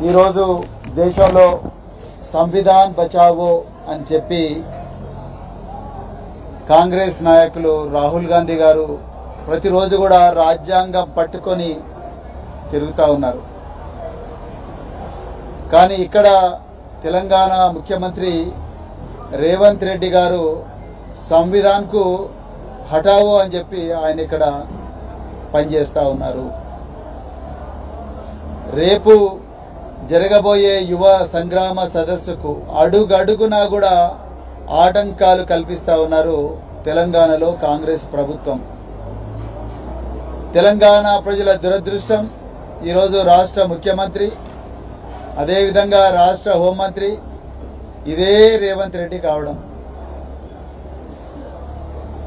ఈరోజు దేశంలో సంవిధాన్ బచావో అని చెప్పి కాంగ్రెస్ నాయకులు రాహుల్ గాంధీ గారు ప్రతిరోజు కూడా రాజ్యాంగం పట్టుకొని తిరుగుతూ ఉన్నారు. కానీ ఇక్కడ తెలంగాణ ముఖ్యమంత్రి రేవంత్ రెడ్డి గారు సంవిధాన్కు హటావో అని చెప్పి ఆయన ఇక్కడ పనిచేస్తూ ఉన్నారు. రేపు జరగబోయే యువ సంగ్రామ సదస్సుకు అడుగడుగునా కూడా ఆటంకాలు కల్పిస్తూ ఉన్నారు తెలంగాణలో కాంగ్రెస్ ప్రభుత్వం. తెలంగాణ ప్రజల దురదృష్టం ఈరోజు రాష్ట్ర ముఖ్యమంత్రి, అదేవిధంగా రాష్ట్ర హోంమంత్రి ఇదే రేవంత్ రెడ్డి కావడం.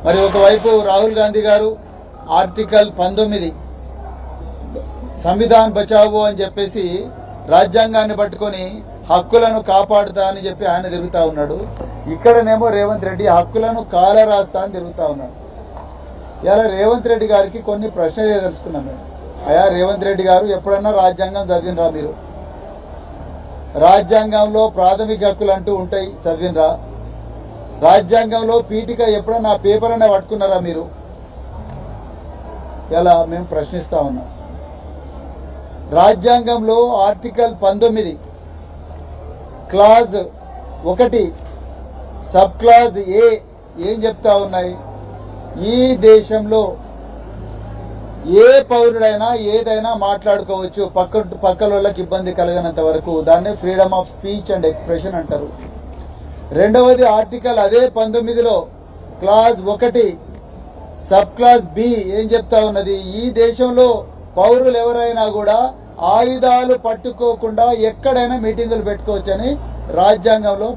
మరి ఒకవైపు రాహుల్ గాంధీ గారు ఆర్టికల్ 19 సంవిధాన్ బచావో అని చెప్పేసి రాజ్యాంగాన్ని పట్టుకొని హక్కులను కాపాడుతా అని చెప్పి ఆయన తిరుగుతా ఉన్నాడు. ఇక్కడనేమో రేవంత్ రెడ్డి హక్కులను కాల రాస్తా అని తిరుగుతా ఉన్నాడు. ఇలా రేవంత్ రెడ్డి గారికి కొన్ని ప్రశ్నలు తెలుసుకున్నాం మేము. అయ్యా రేవంత్ రెడ్డి గారు ఎప్పుడన్నా రాజ్యాంగం చదివినరా? మీరు రాజ్యాంగంలో ప్రాథమిక హక్కులు అంటూ ఉంటాయి, చదివినరా? రాజ్యాంగంలో పీఠిక ఎప్పుడన్నా పేపర్ అనే పట్టుకున్నారా మీరు? ఇలా మేము ప్రశ్నిస్తా ఉన్నాం. రాజ్యాంగంలో ఆర్టికల్ 19 క్లాజ్ 1 సబ్ క్లాజ్ ఏ ఏం చెప్తా ఉన్నాయి? ఈ దేశంలో ఏ పౌరుడైనా ఏదైనా మాట్లాడుకోవచ్చు, పక్కల వాళ్ళకి ఇబ్బంది కలగనంత వరకు. దాన్నే freedom of speech and expression అంటారు. రెండవది ఆర్టికల్ అదే 19లో క్లాజ్ 1 సబ్ క్లాజ్ బి ఏం చెప్తా ఉన్నది? ఈ దేశంలో పౌరులు ఎవరైనా కూడా ఆయుధాలు పట్టుకోకుండా ఎక్కడైనా మీటింగులు పెట్టుకోవచ్చని రాజ్యాంగంలో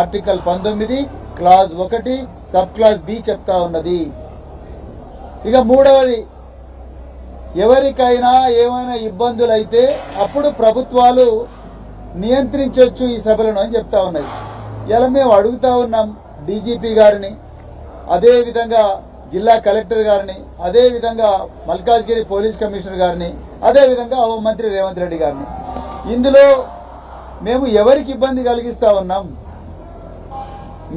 article 19 clause 1 sub clause B చెప్తా ఉన్నది. ఇక మూడవది, ఎవరికైనా ఏమైనా ఇబ్బందులు అయితే అప్పుడు ప్రభుత్వాలు నియంత్రించవచ్చు ఈ సభలను అని చెప్తా ఉన్నది. ఇలా మేము అడుగుతా ఉన్నాం డీజీపీ గారిని, అదేవిధంగా జిల్లా కలెక్టర్ గారిని, అదేవిధంగా మల్కాజ్గిరి పోలీస్ కమిషనర్ గారిని, అదేవిధంగా హోంమంత్రి రేవంత్ రెడ్డి గారిని. ఇందులో మేము ఎవరికి ఇబ్బంది కలిగిస్తా ఉన్నాం?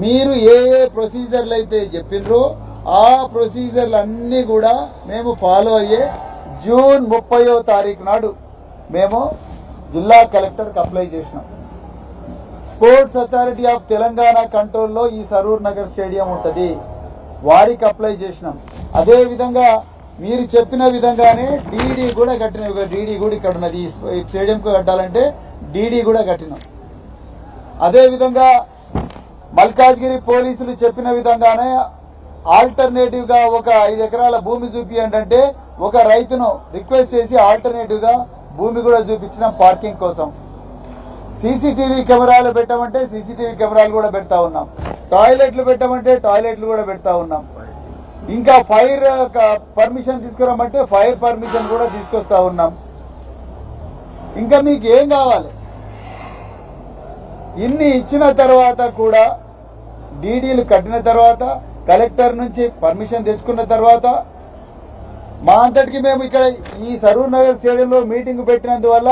మీరు ఏ ఏ ప్రొసీజర్లు అయితే చెప్పినరో ఆ ప్రొసీజర్లు అన్నీ కూడా మేము ఫాలో అయ్యే జూన్ 30వ తారీఖు నాడు మేము జిల్లా కలెక్టర్కి అప్లై చేసినాం. స్పోర్ట్స్ అథారిటీ ఆఫ్ తెలంగాణ కంట్రోల్లో ఈ సరూర్ నగర్ స్టేడియం ఉంటుంది, వారికి అప్లై చేసినాం. అదే విధంగా మీరు చెప్పిన విధంగానే డీడీ కూడా కట్టినాం. డీడీ కూడా ఇక్కడ ఉన్నది, ఈ స్టేడియంకు కట్టాలంటే డీడీ కూడా కట్టినాం. అదే విధంగా మల్కాజ్గిరి పోలీసులు చెప్పిన విధంగానే ఆల్టర్నేటివ్ గా ఒక 5 ఎకరాల భూమి చూపియండి అంటే ఒక రైతును రిక్వెస్ట్ చేసి ఆల్టర్నేటివ్ గా భూమి కూడా చూపించినాం పార్కింగ్ కోసం. సీసీటీవీ కెమెరాలు పెట్టమంటే సీసీటీవీ కెమెరాలు కూడా పెడతా ఉన్నాం. టాయిలెట్లు పెట్టమంటే టాయిలెట్లు కూడా పెడతా ఉన్నాం. ఇంకా ఫైర్ పర్మిషన్ తీసుకురామంటే ఫైర్ పర్మిషన్ కూడా తీసుకొస్తా ఉన్నాం. ఇంకా మీకు ఏం కావాలి? ఇన్ని ఇచ్చిన తర్వాత కూడా, డీడీలు కట్టిన తర్వాత, కలెక్టర్ నుంచి పర్మిషన్ తెచ్చుకున్న తర్వాత మా అంతటికి మేము ఇక్కడ ఈ సరూర్ నగర్ స్టేడియంలో మీటింగ్ పెట్టినందువల్ల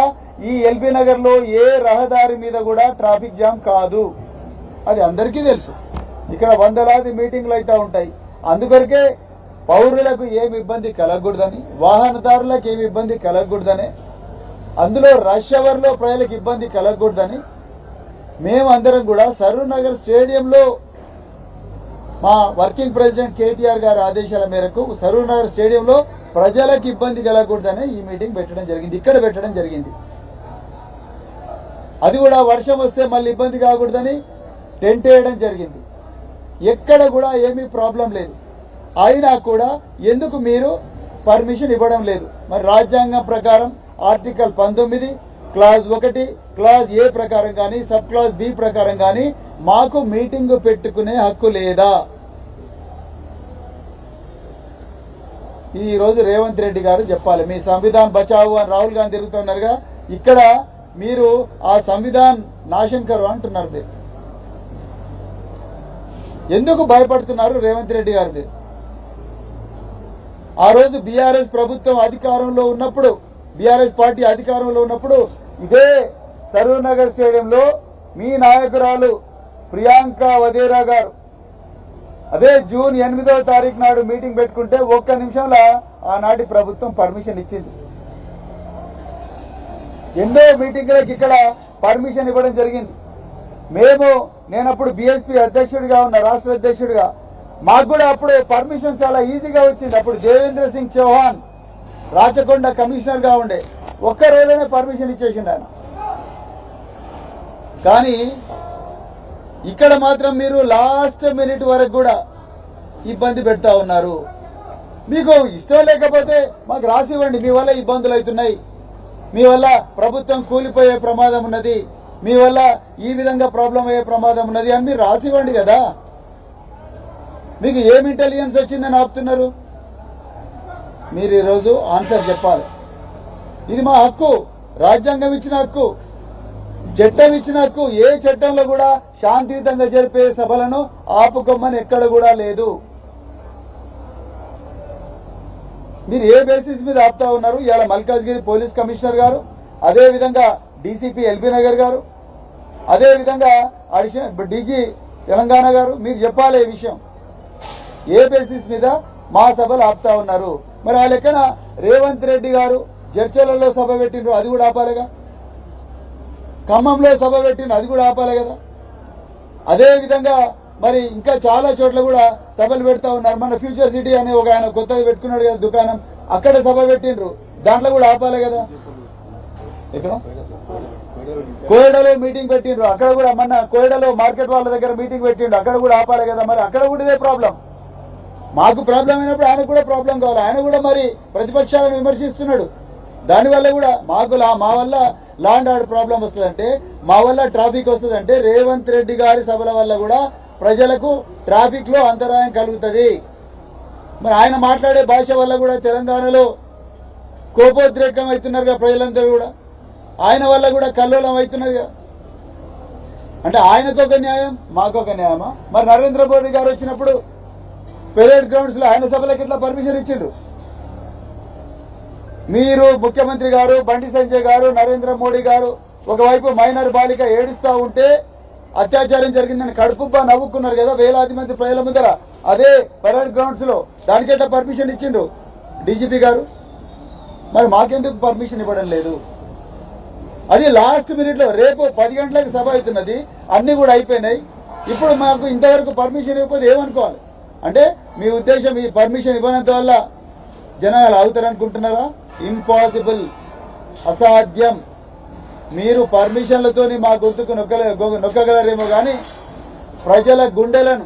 ఈ ఎల్బీ నగర్ లో ఏ రహదారి మీద కూడా ట్రాఫిక్ జామ్ కాదు. అది అందరికీ తెలుసు. ఇక్కడ వందలాది మీటింగ్లు అయితే ఉంటాయి. అందుకొరకే పౌరులకు ఏమి ఇబ్బంది కలగకూడదని, వాహనదారులకు ఏమి ఇబ్బంది కలగకూడదని, అందులో రష్ అవర్ లో ప్రజలకు ఇబ్బంది కలగకూడదని మేమందరం కూడా సరూర్ నగర్ స్టేడియంలో మా వర్కింగ్ ప్రెసిడెంట్ కేటీఆర్ గారి ఆదేశాల మేరకు సరూర్ నగర్ స్టేడియంలో ప్రజలకు ఇబ్బంది కలగకూడదని ఈ మీటింగ్ పెట్టడం జరిగింది, ఇక్కడ పెట్టడం జరిగింది. అది కూడా వర్షం వస్తే మళ్ళీ ఇబ్బంది కాకూడదని టెంట్ వేయడం జరిగింది. ఎక్కడ కూడా ఏమీ ప్రాబ్లం లేదు. అయినా కూడా ఎందుకు మీరు పర్మిషన్ ఇవ్వడం లేదు? మరి రాజ్యాంగం ప్రకారం ఆర్టికల్ 19 క్లాజ్ 1 క్లాజ్ ఏ ప్రకారం కానీ సబ్ క్లాజ్ బి ప్రకారం కానీ మాకు మీటింగ్ పెట్టుకునే హక్కు లేదా? ఈ రోజు రేవంత్ రెడ్డి గారు చెప్పాలి. మీ సంవిధాన్ బచావు అని రాహుల్ గాంధీ తిరుగుతున్నారుగా, ఇక్కడ మీరు ఆ సంవిధాన్ నాశంకరు అంటున్నారు. మీరు ఎందుకు భయపడుతున్నారు రేవంత్ రెడ్డి గారు? మీరు ఆ రోజు బీఆర్ఎస్ ప్రభుత్వం అధికారంలో ఉన్నప్పుడు, బీఆర్ఎస్ పార్టీ అధికారంలో ఉన్నప్పుడు ఇదే సరూర్ నగర్ స్టేడియంలో మీ నాయకురాలు ప్రియాంక వదేరా గారు అదే జూన్ 8వ తారీఖు నాడు మీటింగ్ పెట్టుకుంటే ఒక్క నిమిషంలో ఆనాటి ప్రభుత్వం పర్మిషన్ ఇచ్చింది. ఎన్నో మీటింగ్లకు ఇక్కడ పర్మిషన్ ఇవ్వడం జరిగింది. నేనప్పుడు బీఎస్పీ అధ్యక్షుడిగా ఉన్న రాష్ట్ర అధ్యక్షుడిగా మాకు కూడా అప్పుడు పర్మిషన్ చాలా ఈజీగా వచ్చింది. అప్పుడు దేవేంద్ర సింగ్ చౌహాన్ రాచకొండ కమిషనర్ గా ఉండే ఒక్క రోజులోనే పర్మిషన్ ఇచ్చేసిండు ఆయన. కానీ ఇక్కడ మాత్రం మీరు లాస్ట్ మినిట్ వరకు కూడా ఇబ్బంది పెడతా ఉన్నారు. మీకు ఇష్టం లేకపోతే మాకు రాసివ్వండి, మీ వల్ల ఇబ్బందులు అవుతున్నాయి, మీ వల్ల ప్రభుత్వం కూలిపోయే ప్రమాదం ఉన్నది, మీ వల్ల ఈ విధంగా ప్రాబ్లం అయ్యే ప్రమాదం ఉన్నది అని మీరు రాసివ్వండి కదా. మీకు ఏం ఇంటెలిజెన్స్ వచ్చిందని ఆపుతున్నారు? మీరు ఈరోజు ఆన్సర్ చెప్పాలి. ఇది మా హక్కు, రాజ్యాంగం ఇచ్చిన హక్కు, చట్టం ఇచ్చిన హక్కు. ఏ చట్టంలో కూడా శాంతియుతంగా జరిపే సభలను ఆపుకోమని ఎక్కడ కూడా లేదు. మీరు ఏ బేసిస్ మీద ఆపుతా ఉన్నారు? ఇవాళ మల్కాజ్గిరి పోలీస్ కమిషనర్ గారు, అదే విధంగా డీసీపీ ఎల్బీ నగర్ గారు, అదే విధంగా డీజీ తెలంగాణ గారు, మీరు చెప్పాలి ఈ విషయం. ఏ బేసిస్ మీద మా సభలు ఆపుతా ఉన్నారు? మరి ఆ లెక్కన రేవంత్ రెడ్డి గారు జడ్చలలో సభ పెట్టిండ్రు, అది కూడా ఆపాలిగా. ఖమ్మంలో సభ పెట్టిండ్రు, అది కూడా ఆపాలి కదా. అదే విధంగా మరి ఇంకా చాలా చోట్ల కూడా సభలు పెడతా ఉన్నారు. మన ఫ్యూచర్ సిటీ అనే ఒక ఆయన కొత్తది పెట్టుకున్నాడు కదా దుకాణం, అక్కడ సభ పెట్టిండ్రు, దాంట్లో కూడా ఆపాలి కదా. ఇక్కడ కోయడలో మీటింగ్ పెట్టిండ్రు, అక్కడ కూడా మొన్న కోయడలో మార్కెట్ వాళ్ళ దగ్గర మీటింగ్ పెట్టిండ్రు, అక్కడ కూడా ఆపాలి కదా. మరి అక్కడ కూడా ఇదే ప్రాబ్లం. మాకు ప్రాబ్లం అయినప్పుడు ఆయనకు కూడా ప్రాబ్లం కావాలి. ఆయన కూడా మరి ప్రతిపక్షాలను విమర్శిస్తున్నాడు. దానివల్ల కూడా మా వల్ల లా అండ్ ఆర్డర్ ప్రాబ్లం వస్తుందంటే, మా వల్ల ట్రాఫిక్ వస్తుందంటే, రేవంత్ రెడ్డి గారి సభల వల్ల కూడా ప్రజలకు ట్రాఫిక్ లో అంతరాయం కలుగుతుంది. మరి ఆయన మాట్లాడే భాష వల్ల కూడా తెలంగాణలో కోపోద్రేకం అవుతున్నారుగా ప్రజలందరూ కూడా. ఆయన వల్ల కూడా కల్లోలం అవుతున్నదిగా. అంటే ఆయనకు ఒక న్యాయం, మాకు ఒక న్యాయమా? మరి నరేంద్ర మోడీ గారు వచ్చినప్పుడు పెరేడ్ గ్రౌండ్స్ లో ఆయన సభలకు ఇట్లా పర్మిషన్ ఇచ్చిండ్రు. మీరు ముఖ్యమంత్రి గారు, బండి సంజయ్ గారు, నరేంద్ర మోడీ గారు ఒకవైపు మైనర్ బాలిక ఏడుస్తా ఉంటే అత్యాచారం జరిగిందని కడుపుబ్బా నవ్వుకున్నారు కదా వేలాది మంది ప్రజల ముందర. అదే పెరేడ్ గ్రౌండ్స్ లో దానికెట్లా పర్మిషన్ ఇచ్చిండ్రు డీజీపీ గారు? మరి మాకెందుకు పర్మిషన్ ఇవ్వడం లేదు? అది లాస్ట్ మినిట్ లో, రేపు 10 గంటలకు సభ అవుతున్నది, అన్ని కూడా అయిపోయినాయి. ఇప్పుడు మాకు ఇంతవరకు పర్మిషన్ ఇవ్వకపోతే ఏమనుకోవాలి? అంటే మీ ఉద్దేశం ఈ పర్మిషన్ ఇవ్వనంత వల్ల జనాలు అవుతారనుకుంటున్నారా? ఇంపాసిబుల్, అసాధ్యం. మీరు పర్మిషన్లతోని మా గొంతుకు నొక్కగలరేమో కానీ ప్రజల గుండెలను,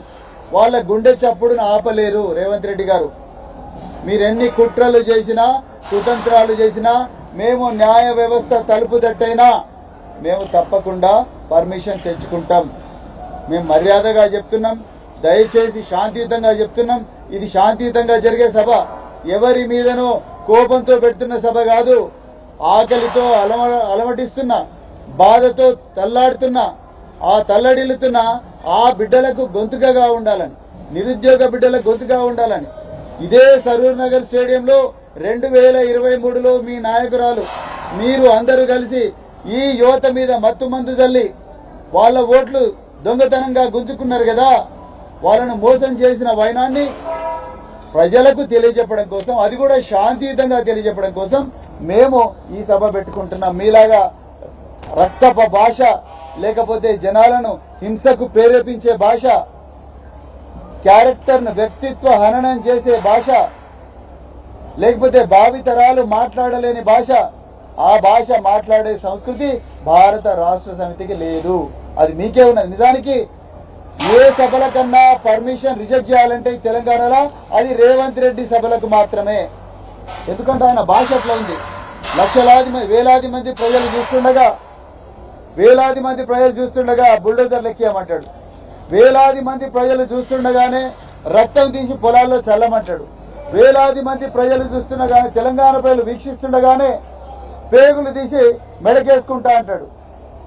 వాళ్ళ గుండె చప్పుడును ఆపలేరు రేవంత్ రెడ్డి గారు. మీరెన్ని కుట్రలు చేసినా, కుతంత్రాలు చేసినా, మేము న్యాయ వ్యవస్థ తలుపు తట్టైనా మేము తప్పకుండా పర్మిషన్ తెచ్చుకుంటాం. మేము మర్యాదగా చెప్తున్నాం, దయచేసి శాంతియుతంగా చెప్తున్నాం. ఇది శాంతియుతంగా జరిగే సభ, ఎవరి మీదనో కోపంతో పెడుతున్న సభ కాదు. ఆకలితో అలమటిస్తున్న, బాధతో తల్లాడుతున్న, ఆ తల్లడిల్లుతున్న ఆ బిడ్డలకు గొంతుకగా ఉండాలని, నిరుద్యోగ బిడ్డలకు గొంతుగా ఉండాలని. ఇదే సరూర్ నగర్ స్టేడియంలో 2023లో మీ నాయకురాలు, మీరు అందరూ కలిసి ఈ యువత మీద మత్తు మందు చల్లి వాళ్ళ ఓట్లు దొంగతనంగా గుంజుకున్నారు కదా. వాళ్ళను మోసం చేసిన వైనాన్ని ప్రజలకు తెలియజెప్పడం కోసం, అది కూడా శాంతియుతంగా తెలియజెప్పడం కోసం మేము ఈ సభ పెట్టుకుంటున్నాం. మీలాగా రక్తప భాష, లేకపోతే జనాలను హింసకు ప్రేరేపించే భాష, క్యారెక్టర్ను, వ్యక్తిత్వ హననం చేసే భాష, లేకపోతే భావితరాలు మాట్లాడలేని భాష, ఆ భాష మాట్లాడే సంస్కృతి భారత రాష్ట్ర సమితికి లేదు. అది మీకే ఉన్నది. నిజానికి ఏ సభల కన్నా పర్మిషన్ రిజెక్ట్ చేయాలంటే తెలంగాణలో అది రేవంత్ రెడ్డి సభలకు మాత్రమే. ఎందుకంటే ఆయన భాష అట్లా ఉంది. లక్షలాది మంది, వేలాది మంది ప్రజలు చూస్తుండగా బుల్డోజర్ లెక్కేయమంటాడు. వేలాది మంది ప్రజలు చూస్తుండగానే రక్తం తీసి పొలాల్లో చల్లమంటాడు. వేలాది మంది ప్రజలు చూస్తుండగానే, తెలంగాణ ప్రజలు వీక్షిస్తుండగానే పేగులు తీసి మెడకేసుకుంటా అంటాడు,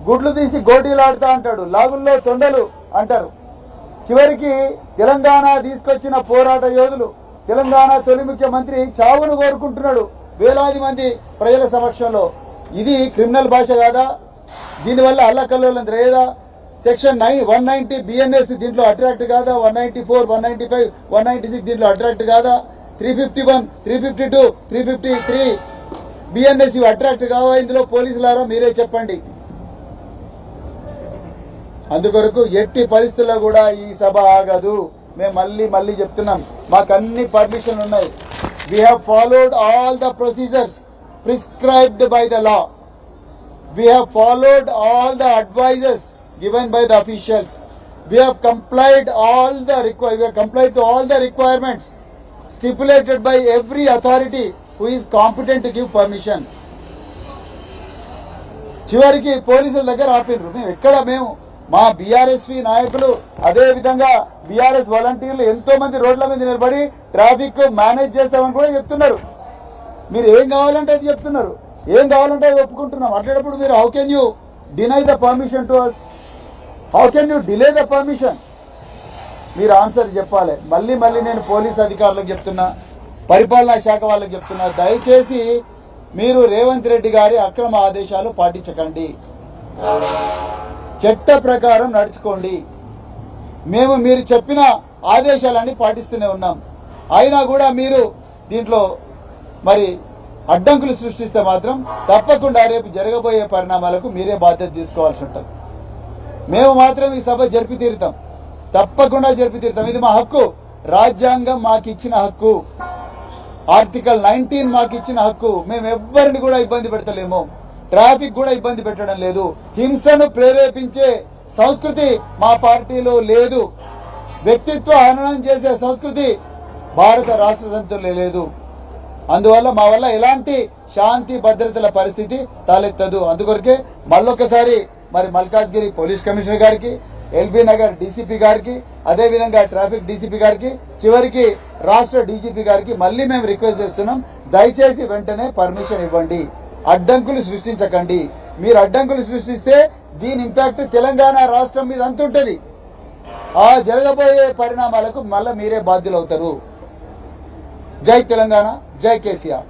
గుడ్లు తీసి గోటీలాడుతా అంటాడు, లాగుల్లో తొండలు అంటారు. చివరికి తెలంగాణ తీసుకొచ్చిన పోరాట యోధులు, తెలంగాణ తొలి ముఖ్యమంత్రి చావును కోరుకుంటున్నాడు వేలాది మంది ప్రజల సమక్షంలో. ఇది క్రిమినల్ భాష కాదా? దీనివల్ల అల్లకల్లోలం లేదా సెక్షన్ 190 బిఎన్ఎస్ దీంట్లో అట్రాక్ట్ కాదా, 194, 195, 196 దీంట్లో అట్రాక్ట్ కాదా, 351, 352, 353 బిఎన్ఎస్ ఇవి అట్రాక్ట్ కావా ఇందులో? పోలీసులారా మీరే చెప్పండి. అందుకొరకు ఎట్టి పరిస్థితుల్లో కూడా ఈ సభ ఆగదు. మేము మళ్ళీ చెప్తున్నాం, మాకు అన్ని పర్మిషన్ ఉన్నాయి. We have followed all the procedures prescribed by the law. We have followed all the advises given by the officials. We have complied to all the requirements stipulated by every authority who is competent to give permission. చివరికి పోలీసుల దగ్గర ఆపినరు. మేము మా BRSV నాయకులు అదే విధంగా BRS వాలంటీర్లు ఎంతో మంది రోడ్ల మీద నిలబడి ట్రాఫిక్ మేనేజ్ చేస్తామని కూడా చెప్తున్నారు. మీరు ఏం కావాలంటే అది చెప్తున్నారు, ఏం కావాలంటే అది ఒప్పుకుంటున్నాం. అట్లాంటప్పుడు మీరు how can you deny the permission to us? How can you delay the permission? మీరు ఆన్సర్ చెప్పాలి. మళ్ళీ నేను పోలీస్ అధికారులకు చెప్తున్నా, పరిపాలనా శాఖ వాళ్ళకి చెప్తున్నా, దయచేసి మీరు రేవంత్ రెడ్డి గారి అక్రమ ఆదేశాలు పాటించకండి, చట్ట ప్రకారం నడుచుకోండి. మేము మీరు చెప్పిన ఆదేశాలన్నీ పాటిస్తూనే ఉన్నాం. అయినా కూడా మీరు దీంట్లో మరి అడ్డంకులు సృష్టిస్తే మాత్రం తప్పకుండా రేపు జరగబోయే పరిణామాలకు మీరే బాధ్యత తీసుకోవాల్సి ఉంటుంది. మేము మాత్రం ఈ సభ జరిపి తీరుతాం, తప్పకుండా జరిపి తీరుతాం. ఇది మా హక్కు, రాజ్యాంగం మాకు ఇచ్చిన హక్కు, ఆర్టికల్ 19 మాకు ఇచ్చిన హక్కు. మేము ఎవ్వరిని కూడా ఇబ్బంది పెడతలేము, ట్రాఫిక్ కూడా ఇబ్బంది పెట్టడం లేదు. హింసను ప్రేరేపించే సంస్కృతి మా పార్టీలో లేదు. వ్యక్తిత్వ హననం చేసే సంస్కృతి భారత రాష్ట్ర సమితిలో లేదు. అందువల్ల మా వల్ల ఎలాంటి శాంతి భద్రతల పరిస్థితి తలెత్తదు. అందుకొరకే మళ్ళొకసారి మరి మల్కాజ్గిరి పోలీస్ కమిషనర్ గారికి, ఎల్బీ నగర్ డీసీపీ గారికి, అదేవిధంగా ట్రాఫిక్ డీసీపీ గారికి, చివరికి రాష్ట్ర డీజీపీ గారికి మళ్ళీ మేము రిక్వెస్ట్ చేస్తున్నాం, దయచేసి వెంటనే పర్మిషన్ ఇవ్వండి, అడ్డంకులు సృష్టించకండి. మీరు అడ్డంకులు సృష్టిస్తే దీని ఇంపాక్ట్ తెలంగాణ రాష్ట్రం మీద అంతుంటది. ఆ జరగబోయే పరిణామాలకు మళ్ళీ మీరే బాధ్యులవుతారు. జై తెలంగాణ, జై కేసీఆర్.